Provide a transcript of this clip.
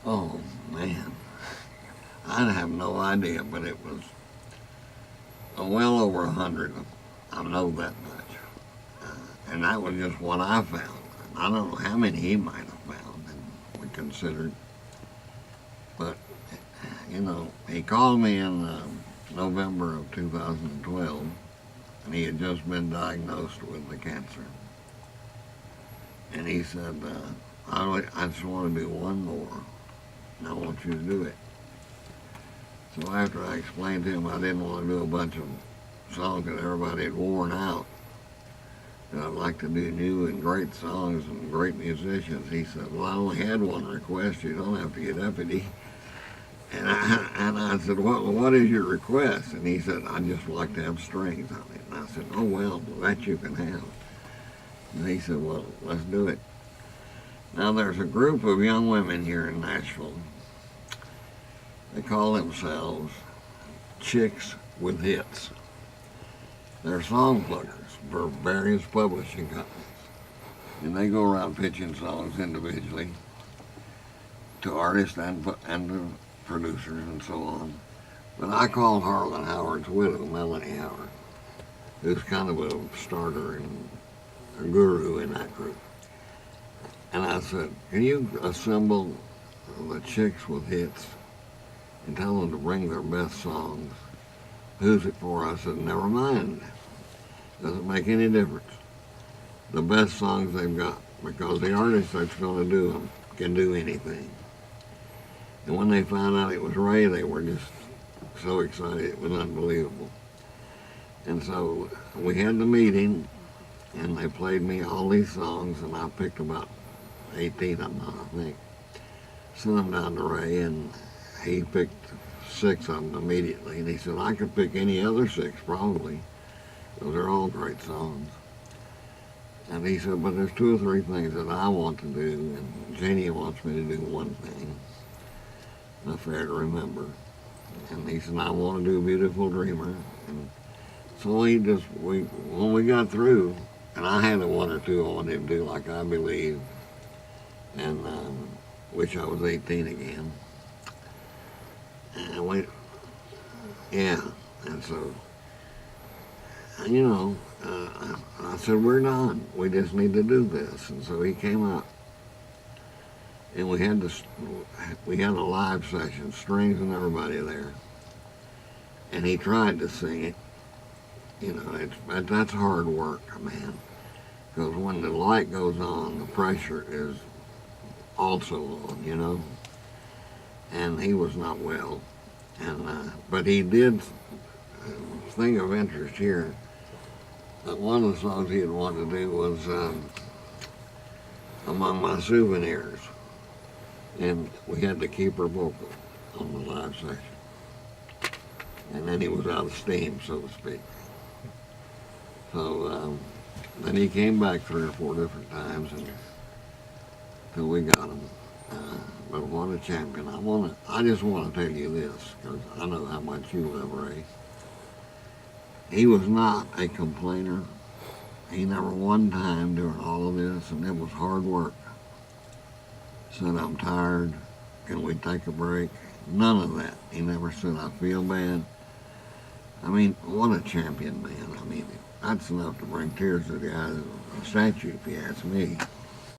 Oh, man. I have no idea, but it was well over 100. I know that much. And that was just what I found. I don't know how many he might have found and we considered. But, he called me in November of 2012, and he had just been diagnosed with the cancer. And he said, I just want to do one more, and I want you to do it. So after I explained to him I didn't want to do a bunch of songs that everybody had worn out, that I'd like to do new and great songs and great musicians, he said, well, I only had one request. You don't have to get uppity. And I said, what is your request? And he said, I'd just like to have strings on it. And I said, oh, well, that you can have. And he said, well, let's do it. Now, there's a group of young women here in Nashville. They call themselves Chicks with Hits. They're song pluggers for various publishing companies. And they go around pitching songs individually to artists and to producers and so on. But I called Harlan Howard's widow, Melanie Howard, who's kind of a starter and a guru in that group. And I said, can you assemble the Chicks with Hits and tell them to bring their best songs? Who's it for? I said, never mind. Doesn't make any difference. The best songs they've got, because the artist that's going to do them can do anything. And when they found out it was Ray, they were just so excited. It was unbelievable. And so we had the meeting, and they played me all these songs, and I picked about 18 of them, I think. Sent them down to Ray, and he picked 6 of them immediately. And he said, I could pick any other 6, probably. Those are all great songs. And he said, but there's 2 or 3 things that I want to do, and Jeannie wants me to do one thing. An affair to remember. And he said, I want to do Beautiful Dreamer. And so when we got through, and I had 1 or 2 I wanted him to do, like I Believe, and Wish I Was 18 Again. And and so, I said, we're done. We just need to do this. And so he came up, and we had a live session, strings and everybody there. And he tried to sing it. That's hard work, man. Because when the light goes on, the pressure is also on, And he was not well. But he did, thing of interest here, that one of the songs he had wanted to do was Among My Souvenirs. And we had to keep her vocal on the live session. And then he was out of steam, so to speak. So then he came back 3 or 4 different times until we got him. But what a champion. I just want to tell you this, because I know how much you love Ray. He was not a complainer. He never one time during all of this, and it was hard work, said, I'm tired, can we take a break? None of that. He never said, I feel bad. I mean, what a champion, man. I mean, that's enough to bring tears to the eyes of a statue, if you ask me.